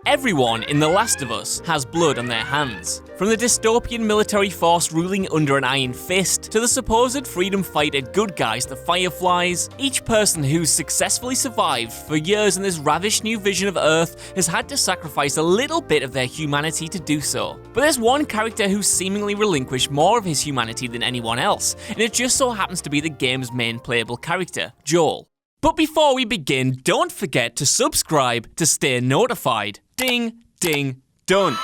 Everyone in The Last of Us has blood on their hands. From the dystopian military force ruling under an iron fist, to the supposed freedom fighter good guys, the Fireflies, each person who's successfully survived for years in this ravished new vision of Earth has had to sacrifice a little bit of their humanity to do so. But there's one character who's seemingly relinquished more of his humanity than anyone else, and it just so happens to be the game's main playable character, Joel. But before we begin, don't forget to subscribe to stay notified. Ding, ding, done.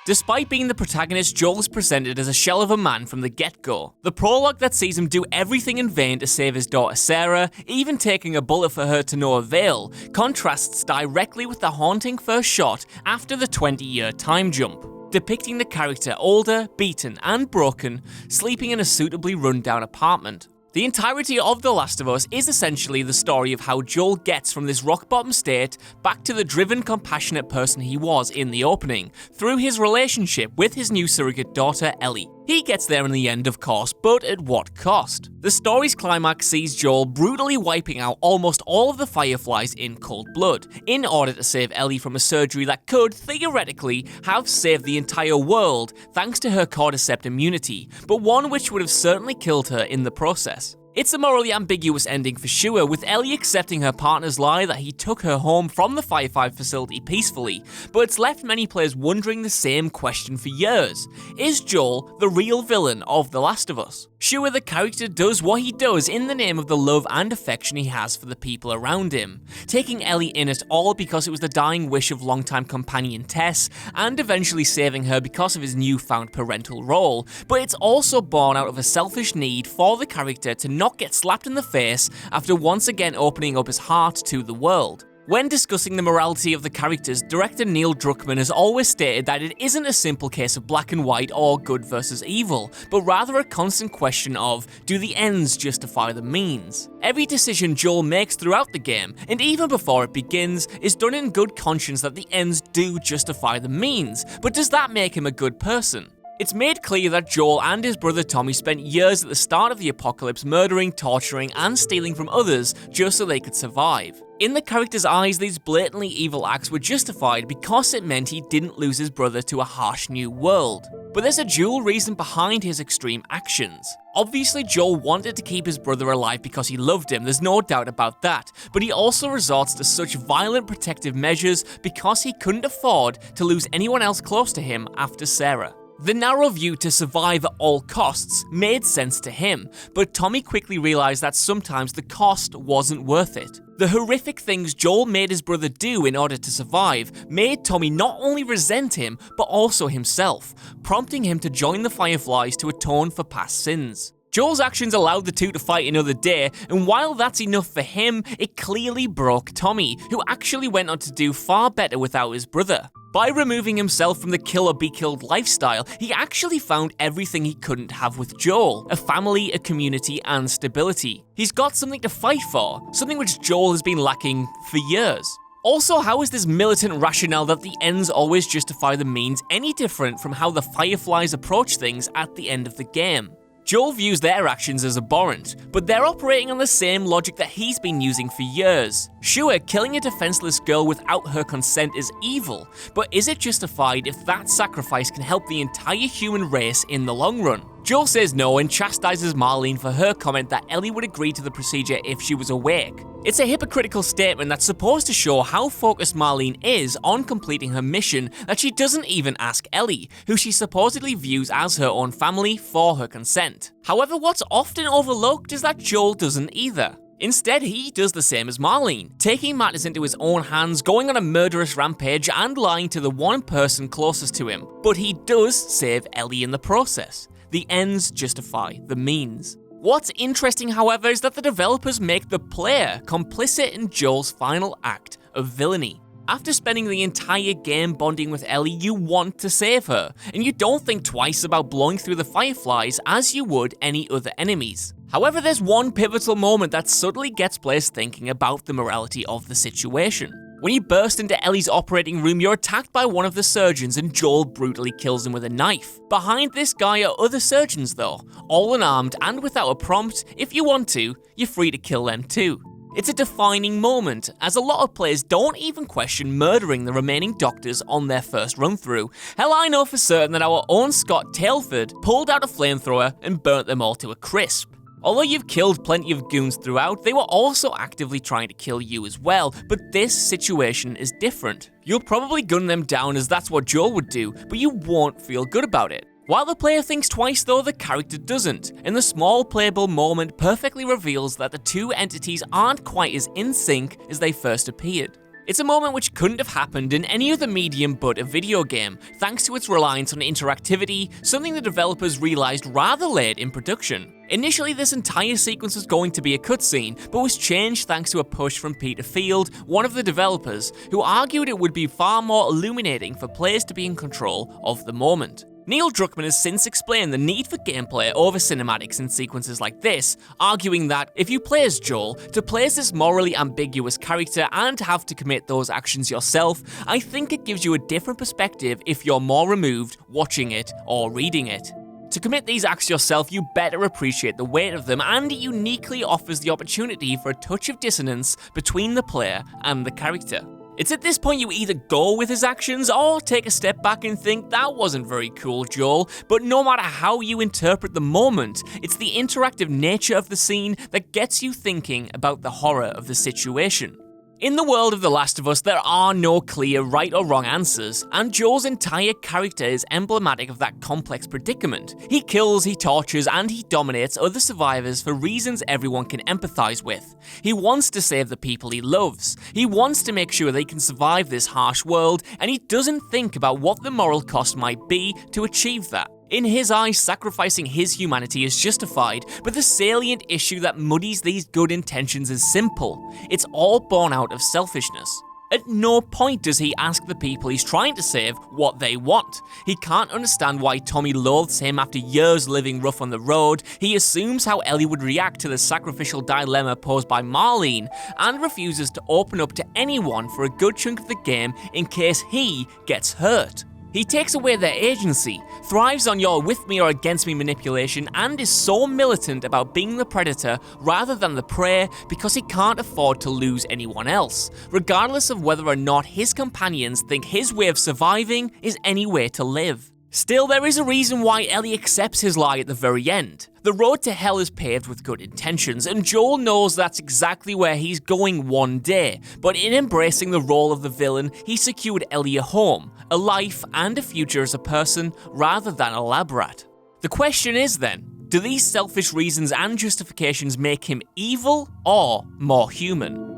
Despite being the protagonist, Joel is presented as a shell of a man from the get-go. The prologue that sees him do everything in vain to save his daughter Sarah, even taking a bullet for her to no avail, contrasts directly with the haunting first shot after the 20-year time jump, depicting the character older, beaten, and broken, sleeping in a suitably run-down apartment. The entirety of The Last of Us is essentially the story of how Joel gets from this rock-bottom state back to the driven, compassionate person he was in the opening, through his relationship with his new surrogate daughter, Ellie. He gets there in the end, of course, but at what cost? The story's climax sees Joel brutally wiping out almost all of the Fireflies in cold blood, in order to save Ellie from a surgery that could, theoretically, have saved the entire world thanks to her cordyceps immunity, but one which would have certainly killed her in the process. It's a morally ambiguous ending for sure, with Ellie accepting her partner's lie that he took her home from the Firefly facility peacefully, but it's left many players wondering the same question for years. Is Joel the real villain of The Last of Us? Sure, the character does what he does in the name of the love and affection he has for the people around him, taking Ellie in it all because it was the dying wish of longtime companion Tess, and eventually saving her because of his newfound parental role, but it's also born out of a selfish need for the character to not get slapped in the face after once again opening up his heart to the world. When discussing the morality of the characters, director Neil Druckmann has always stated that it isn't a simple case of black and white or good versus evil, but rather a constant question of, do the ends justify the means? Every decision Joel makes throughout the game, and even before it begins, is done in good conscience that the ends do justify the means, but does that make him a good person? It's made clear that Joel and his brother Tommy spent years at the start of the apocalypse murdering, torturing, and stealing from others just so they could survive. In the character's eyes, these blatantly evil acts were justified because it meant he didn't lose his brother to a harsh new world. But there's a dual reason behind his extreme actions. Obviously, Joel wanted to keep his brother alive because he loved him, there's no doubt about that, but he also resorts to such violent protective measures because he couldn't afford to lose anyone else close to him after Sarah. The narrow view to survive at all costs made sense to him, but Tommy quickly realized that sometimes the cost wasn't worth it. The horrific things Joel made his brother do in order to survive made Tommy not only resent him, but also himself, prompting him to join the Fireflies to atone for past sins. Joel's actions allowed the two to fight another day, and while that's enough for him, it clearly broke Tommy, who actually went on to do far better without his brother. By removing himself from the kill or be killed lifestyle, he actually found everything he couldn't have with Joel: a family, a community, and stability. He's got something to fight for, something which Joel has been lacking for years. Also, how is this militant rationale that the ends always justify the means any different from how the Fireflies approach things at the end of the game? Joel views their actions as abhorrent, but they're operating on the same logic that he's been using for years. Sure, killing a defenseless girl without her consent is evil, but is it justified if that sacrifice can help the entire human race in the long run? Joel says no and chastises Marlene for her comment that Ellie would agree to the procedure if she was awake. It's a hypocritical statement that's supposed to show how focused Marlene is on completing her mission that she doesn't even ask Ellie, who she supposedly views as her own family, for her consent. However, what's often overlooked is that Joel doesn't either. Instead, he does the same as Marlene, taking matters into his own hands, going on a murderous rampage and lying to the one person closest to him. But he does save Ellie in the process. The ends justify the means. What's interesting, however, is that the developers make the player complicit in Joel's final act of villainy. After spending the entire game bonding with Ellie, you want to save her, and you don't think twice about blowing through the Fireflies as you would any other enemies. However, there's one pivotal moment that subtly gets players thinking about the morality of the situation. When you burst into Ellie's operating room, you're attacked by one of the surgeons and Joel brutally kills him with a knife. Behind this guy are other surgeons though, all unarmed and without a prompt. If you want to, you're free to kill them too. It's a defining moment, as a lot of players don't even question murdering the remaining doctors on their first run-through. Hell, I know for certain that our own Scott Tailford pulled out a flamethrower and burnt them all to a crisp. Although you've killed plenty of goons throughout, they were also actively trying to kill you as well, but this situation is different. You'll probably gun them down as that's what Joel would do, but you won't feel good about it. While the player thinks twice though, the character doesn't, and the small playable moment perfectly reveals that the two entities aren't quite as in sync as they first appeared. It's a moment which couldn't have happened in any other medium but a video game, thanks to its reliance on interactivity, something the developers realized rather late in production. Initially, this entire sequence was going to be a cutscene, but was changed thanks to a push from Peter Field, one of the developers, who argued it would be far more illuminating for players to be in control of the moment. Neil Druckmann has since explained the need for gameplay over cinematics in sequences like this, arguing that if you play as Joel, to play as this morally ambiguous character and have to commit those actions yourself, I think it gives you a different perspective if you're more removed watching it or reading it. To commit these acts yourself, you better appreciate the weight of them, and it uniquely offers the opportunity for a touch of dissonance between the player and the character. It's at this point you either go with his actions or take a step back and think that wasn't very cool, Joel, but no matter how you interpret the moment, it's the interactive nature of the scene that gets you thinking about the horror of the situation. In the world of The Last of Us, there are no clear right or wrong answers, and Joel's entire character is emblematic of that complex predicament. He kills, he tortures, and he dominates other survivors for reasons everyone can empathize with. He wants to save the people he loves. He wants to make sure they can survive this harsh world, and he doesn't think about what the moral cost might be to achieve that. In his eyes, sacrificing his humanity is justified, but the salient issue that muddies these good intentions is simple. It's all born out of selfishness. At no point does he ask the people he's trying to save what they want. He can't understand why Tommy loathes him after years living rough on the road. He assumes how Ellie would react to the sacrificial dilemma posed by Marlene, and refuses to open up to anyone for a good chunk of the game in case he gets hurt. He takes away their agency, thrives on your with me or against me manipulation, and is so militant about being the predator rather than the prey because he can't afford to lose anyone else, regardless of whether or not his companions think his way of surviving is any way to live. Still, there is a reason why Ellie accepts his lie at the very end. The road to hell is paved with good intentions, and Joel knows that's exactly where he's going one day, but in embracing the role of the villain, he secured Ellie a home, a life, and a future as a person, rather than a lab rat. The question is then, do these selfish reasons and justifications make him evil or more human?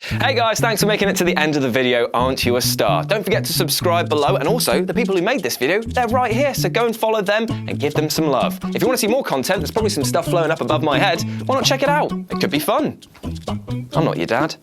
Hey guys, thanks for making it to the end of the video. Aren't you a star? Don't forget to subscribe below, and also the people who made this video, they're right here, so go and follow them and give them some love. If you want to see more content, there's probably some stuff flowing up above my head. Why not check it out? It could be fun. I'm not your dad.